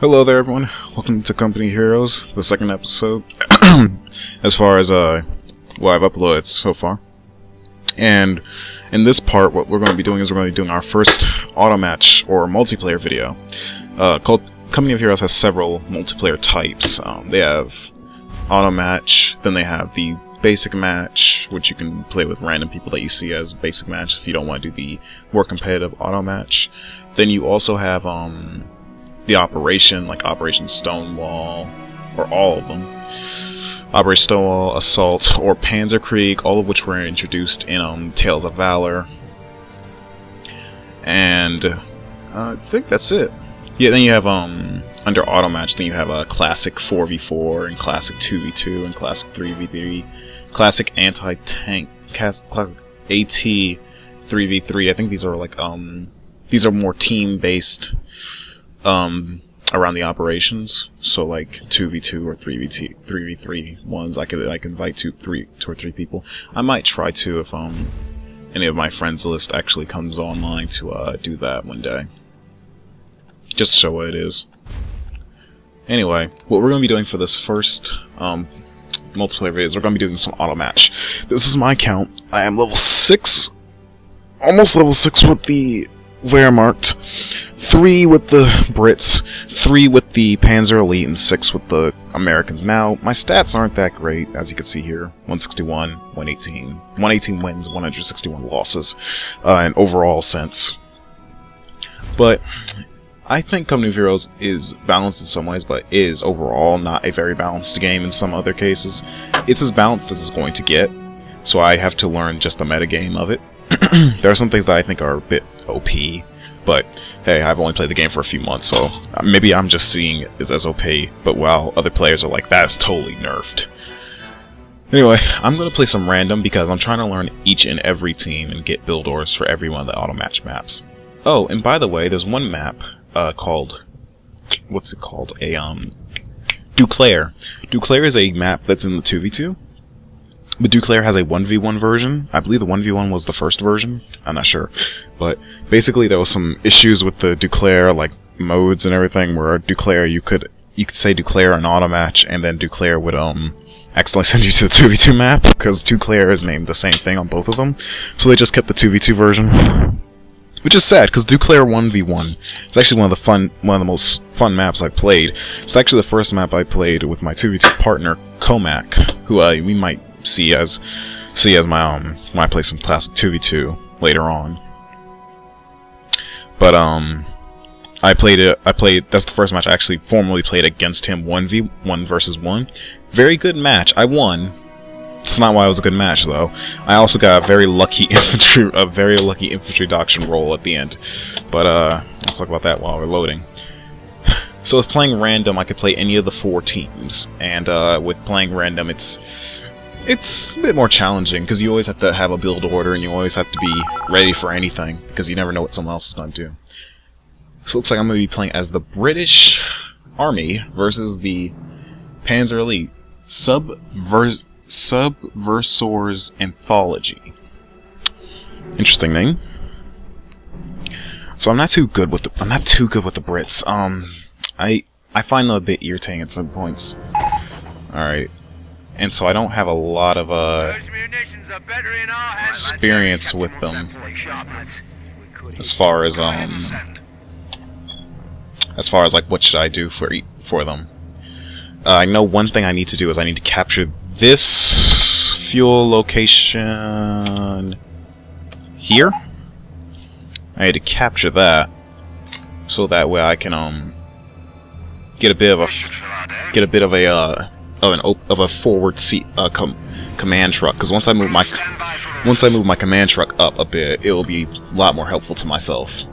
Hello there, everyone. Welcome to Company Heroes, the second episode, as far as what I've uploaded so far. And in this part, what we're going to be doing is we're going to be doing our first auto match or multiplayer video. Called Company of Heroes has several multiplayer types. They have auto match, then they have the basic match, which you can play with random people that you see as basic match if you don't want to do the more competitive auto match. Then you also have the Operation, like Operation Stonewall, or all of them. Operation Stonewall, Assault, or Panzerkrieg, all of which were introduced in Tales of Valor. And I think that's it. Yeah, then you have under Auto Match, then you have a Classic 4v4, and Classic 2v2, and Classic 3v3, Classic Anti-Tank, Classic AT 3v3. I think these are like these are more team-based around the operations, so like 2v2 or 3v3 ones. I could invite two or three people. I might try to if any of my friends list actually comes online to do that one day, just to show what it is. Anyway, what we're going to be doing for this first multiplayer video is we're going to be doing some auto match. This is my count. I am level 6, almost level 6 with the Wehrmacht, 3 with the Brits, 3 with the Panzer Elite, and 6 with the Americans. Now, my stats aren't that great, as you can see here. 161, 118. 118 wins, 161 losses, in overall sense. But I think Company of Heroes is balanced in some ways, but is overall not a very balanced game in some other cases. It's as balanced as it's going to get, so I have to learn just the metagame of it. There are some things that I think are a bit OP, but hey, I've only played the game for a few months, so maybe I'm just seeing it as OP, but while other players are like, that's totally nerfed. Anyway, I'm going to play some random because I'm trying to learn each and every team and get build orders for every one of the auto match maps. Oh, and by the way, there's one map called, what's it called? Duclair. Duclair is a map that's in the 2v2. But Duclair has a 1v1 version. I believe the 1v1 was the first version. I'm not sure. But basically there was some issues with the Duclair, like modes and everything, where Duclair, you could say Duclair an auto match, and then Duclair would accidentally send you to the 2v2 map, because Duclair is named the same thing on both of them. So they just kept the 2v2 version. Which is sad, because Duclair 1v1 is actually one of the most fun maps I've played. It's actually the first map I played with my 2v2 partner, Comac, who we might see as my when I play some classic 2v2 later on. But that's the first match I actually formally played against him, 1v1 versus 1. Very good match. I won. It's not why it was a good match though. I also got a very lucky infantry doctrine roll at the end. But I'll talk about that while we're loading. So with playing random, I could play any of the 4 teams, and with playing random, it's a bit more challenging, because you always have to have a build order, and you always have to be ready for anything, because you never know what someone else is going to do. So it looks like I'm going to be playing as the British Army versus the Panzer Elite. SubversorsAnthology. Interesting name. So I'm not too good with the Brits. I find them a bit irritating at some points. Alright. And so I don't have a lot of experience with them as far as like what should I do for them. I know one thing I need to do is I need to capture this fuel location here. I need to capture that so that way I can get a bit of a forward seat command truck, because once I move my command truck up a bit, it will be a lot more helpful to myself.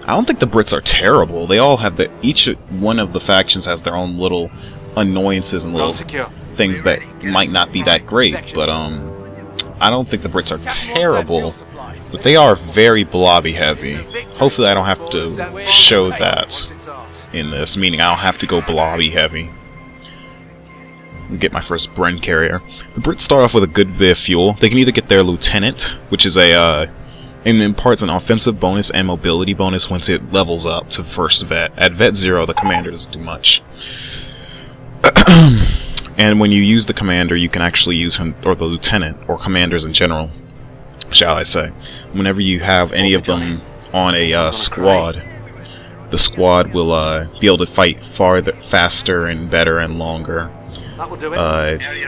I don't think the Brits are terrible. They all have each one of the factions has their own little annoyances and little things that might not be that great, but I don't think the Brits are terrible. But they are very blobby heavy. Hopefully I don't have to show that in this, meaning I don't have to go blobby heavy. Get my first Bren carrier. The Brits start off with a good bit of fuel. They can either get their lieutenant, which is a and imparts an offensive bonus and mobility bonus once it levels up to first vet. At vet 0, the commander doesn't do much. And when you use the commander, you can actually use him, or the lieutenant, or commanders in general, shall I say. Whenever you have any of them on a squad, the squad will be able to fight farther, faster, and better and longer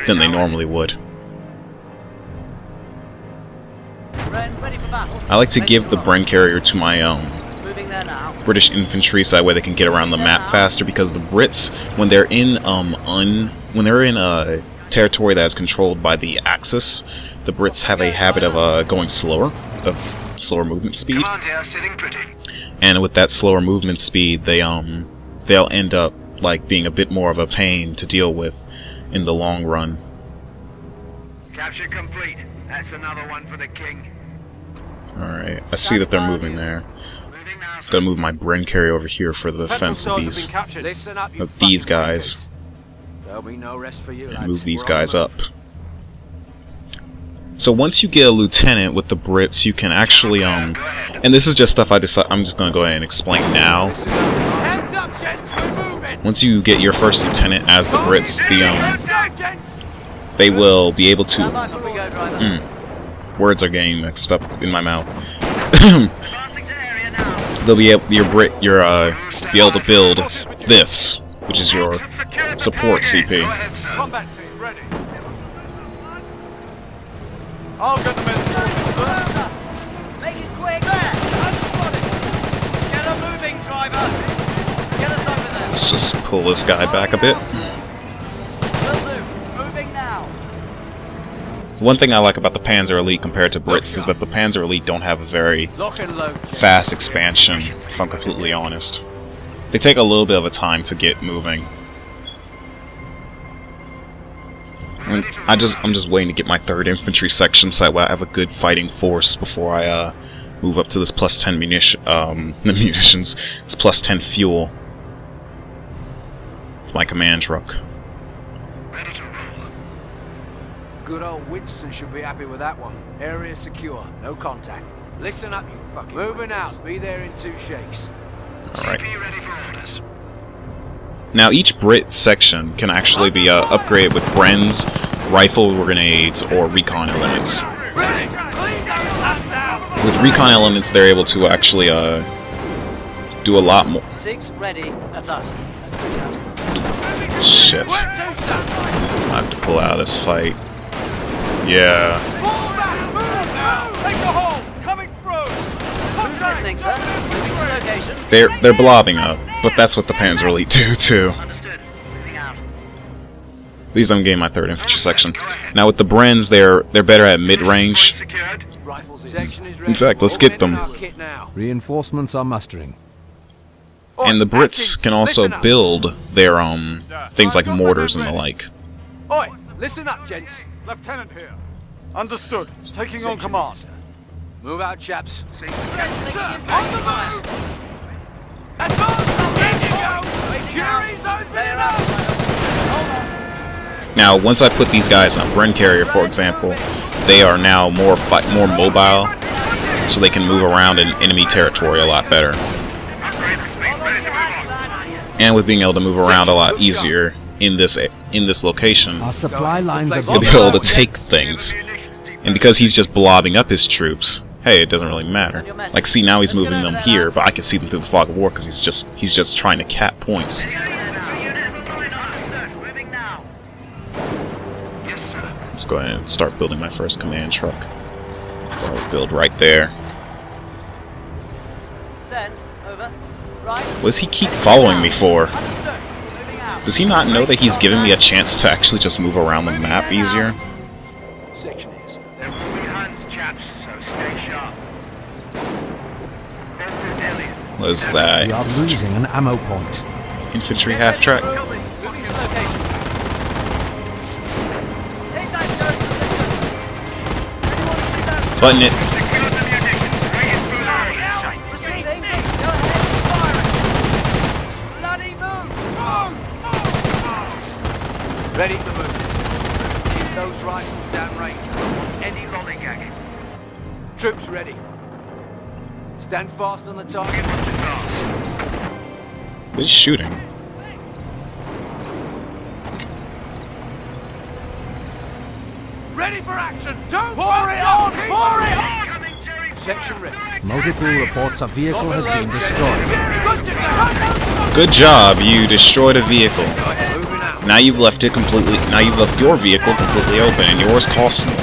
than they normally would. I like to give the Bren carrier to my British infantry so that way they can get around the map faster, because the Brits, when they're in a territory that is controlled by the Axis, the Brits have a habit of going slower, of slower movement speed. And with that slower movement speed, they'll end up like being a bit more of a pain to deal with in the long run. Capture complete. That's another one for the king. Alright, I see that they're moving there. I'm gonna move my Bren carrier over here for the defense of these guys. And move these guys up. So once you get a lieutenant with the Brits, you can actually and this is just stuff I'm just gonna go ahead and explain now. Once you get your first lieutenant as the Brits, they will be able to words are getting mixed up in my mouth. They'll be able, be able to build this, which is your support CP. I'll get them in. Make it quick. Get a moving, driver. Get us over there. Let's just pull this guy back a bit. Moving now. One thing I like about the Panzer Elite compared to Brits is that the Panzer Elite don't have a very fast expansion, if I'm completely honest. They take a little bit of a time to get moving. I'm just waiting to get my 3rd infantry section so that I have a good fighting force before I move up to this plus 10 munitions. It's plus 10 fuel with my command truck. Good old Winston should be happy with that one. Area secure, no contact. Listen up, you fucking. Moving out. Be there in 2 shakes. All right. Now each Brit section can actually be upgraded with Bren's, rifle grenades, or recon elements. With recon elements, they're able to actually do a lot more. 6 ready. That's us. Shit. I have to pull out of this fight. Yeah. They're blobbing up, but that's what the Panzer Elite do too. At least I'm getting my 3rd infantry section. Now with the Brens, they're better at mid-range. In fact, let's get them. Reinforcements are mustering. And the Brits can also build their things like mortars and the like. Oi, listen up, gents. Lieutenant here. Understood. Taking on command. Move out, chaps. Now, once I put these guys on a Bren carrier, for example, they are now more mobile, so they can move around in enemy territory a lot better. And with being able to move around a lot easier in this location, Our supply lines are he'll be able to take things. And because he's just blobbing up his troops, hey, it doesn't really matter. Like, see, now he's moving them here, but I can see them through the fog of war because he's just trying to cap points. Let's go ahead and start building my first command truck. I'll build right there. What does he keep following me for? Does he not know that he's giving me a chance to actually just move around the map easier? What is that? We are losing an ammo point. Infantry half-track. Button it. Ready to move. Keep those rifles down range. Any lollygagging. Troops ready. Stand fast on the target. Watch your task. He's shooting. Ready for action! Don't pour it on! Pour it on! Section ready. Motor pool reports a vehicle has been destroyed. Good job, you destroyed a vehicle. Now you've left it completely. Now you've left your vehicle completely open, and yours costs more.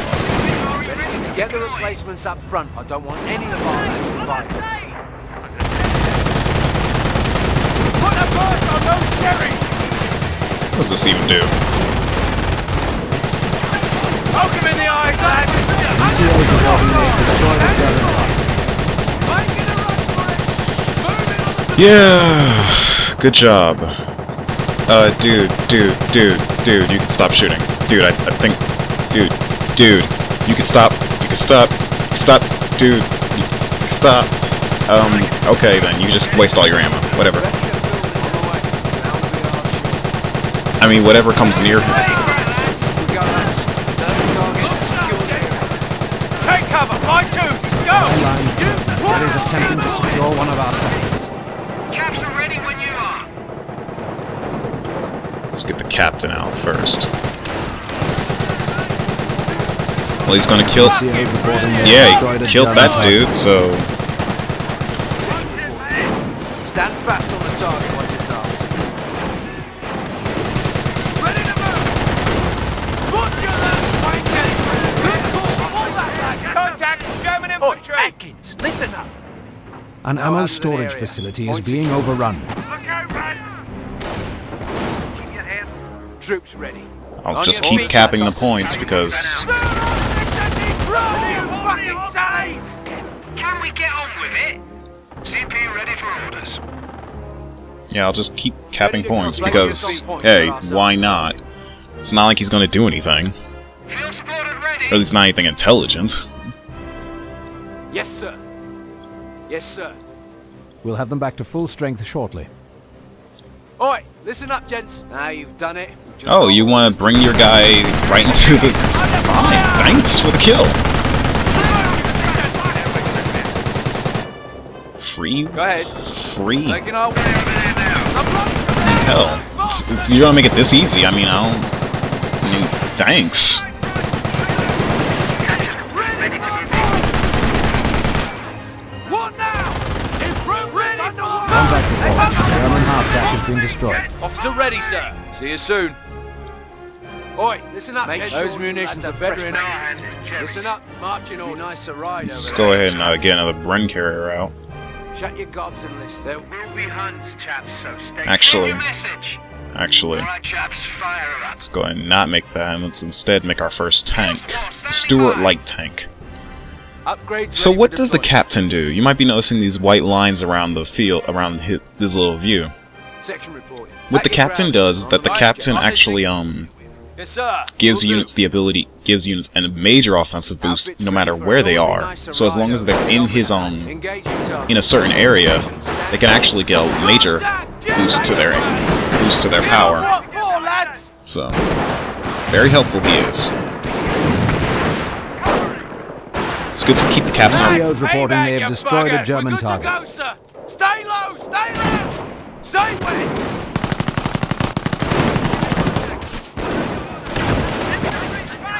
Get the replacements up front. I don't want any of our lads to fight. Put a burst on those cherries! What does this even do? Poke him in the eyes, lads! Yeah, good job. Dude, you can stop shooting. Dude, I think, dude, you can stop, dude, you can stop. Okay then, you just waste all your ammo, whatever. I mean, whatever comes near him. Take cover, fight two, go! That is attempting to secure one of our sectors. Caps are ready when you are. Let's get the captain out first. Well, he's gonna kill. Yeah, he killed that dude, so. Stand fast on the target, watch your task. Ready to move! Butcher that! Good call! All that flag! Contact! German infantry! Atkins, listen up! An ammo storage facility is being overrun. Troops ready. I'll just keep capping the points because. Can we get on with it? CP ready for orders. Yeah, I'll just keep capping points because, hey, why not? It's not like he's gonna do anything. Field supported ready. Or at least not anything intelligent. Yes, sir. Yes, sir. We'll have them back to full strength shortly. Oi, listen up, gents. Now you've done it. Oh, you want to bring your guy right into the... Fine, thanks for the kill. Free? Go ahead. Free? Taking our way over there now. Hell, if you don't make it this easy, I mean, thanks. What now? Improvement underway. Combat report. German halfback has been destroyed. Officer ready, sir. See you soon. Oi, listen up. Those munitions are better in our hands than cherries. Listen up. Marching orders. Nice to ride Let's over go there. ahead and get another Bren carrier out. Shut your gobs and listen. There will be Huns, chaps, so stay Actually, message. Actually, Alright, chaps, fire her up. let's go ahead and not make that, and let's instead make our first tank. The Stuart Light Tank. Upgrades So ready what for does the deployment. captain do? You might be noticing these white lines around the field, around his little view. Section reporting. What the At your captain ground, does is that the on captain right, actually Yes, sir. gives Will do. units the ability, gives units a major offensive boost no matter where they are. So as long as they're in his Engage your target. in a certain area, they can actually get a major boost to their power. What for, lads? So very helpful he is. It's good to keep the captain. CO's reporting Hey, they back, have you destroyed a buggers. German We're good target. to go, sir. Stay low, stay low. Stay wet.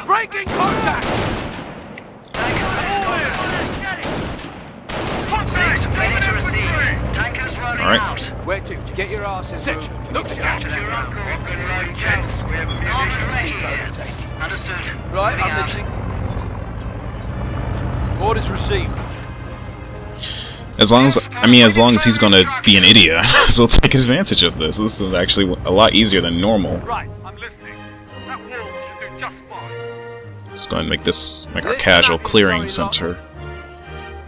Breaking contact. Six, ready to receive. Tankers running All right. out. Where to? Get your ass in section. Look, Capture your uncle. Good road, gents. We have a munitions depot to take. Understood. Right, Moving I'm out. listening. Orders received. As long as he's gonna be an idiot, so take advantage of this. This is actually a lot easier than normal. Right, I'm listening. That wall should do just fine. Let's go ahead and make our casual clearing center.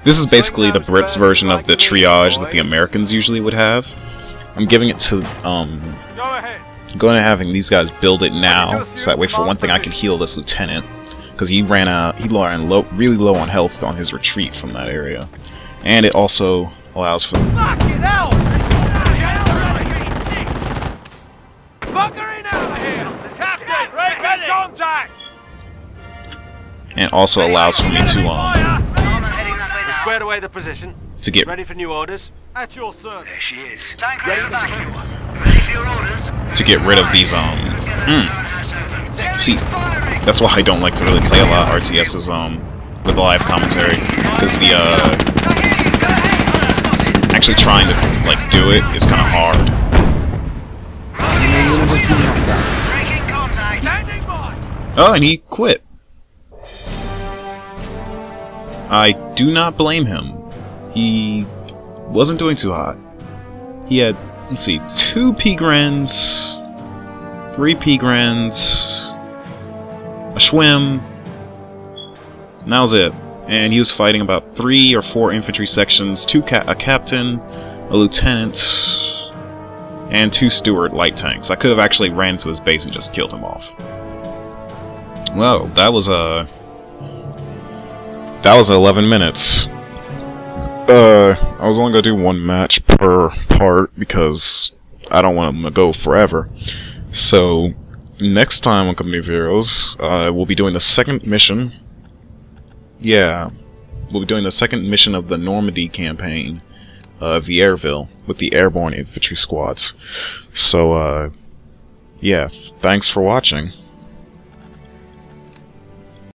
This is basically the Brits' version of the triage that the Americans usually would have. I'm giving it to Go ahead. going to having these guys build it now, so that way for one thing I can heal this lieutenant, because he ran really low on health on his retreat from that area, and it also allows for Fucking hell! Buggering out of here! Captain, breaking contact! and also allows for me to Armor heading that way this squared away the position. To get Ready for new orders? At your service. There she is. Tank Ready ready to back. secure. Ready for your orders. to get rid of these See, that's why I don't like to really play a lot of RTSs with live commentary, because the actually trying to like do it is kind of hard. Breaking contact. Standing by. Oh, and he quit. I do not blame him. He wasn't doing too hot. He had, let's see, 2 P-Grens, 3 P-Grens, a Schwim, and that was it. And he was fighting about 3 or 4 infantry sections, a captain, a lieutenant, and 2 Steward light tanks. I could have actually ran to his base and just killed him off. Well, that was 11 minutes. I was only gonna do 1 match per part because I don't want them to go forever. So next time on Company of Heroes, we'll be doing the 2nd mission. Yeah, we'll be doing the 2nd mission of the Normandy campaign, Vierville, with the airborne infantry squads. So yeah, thanks for watching.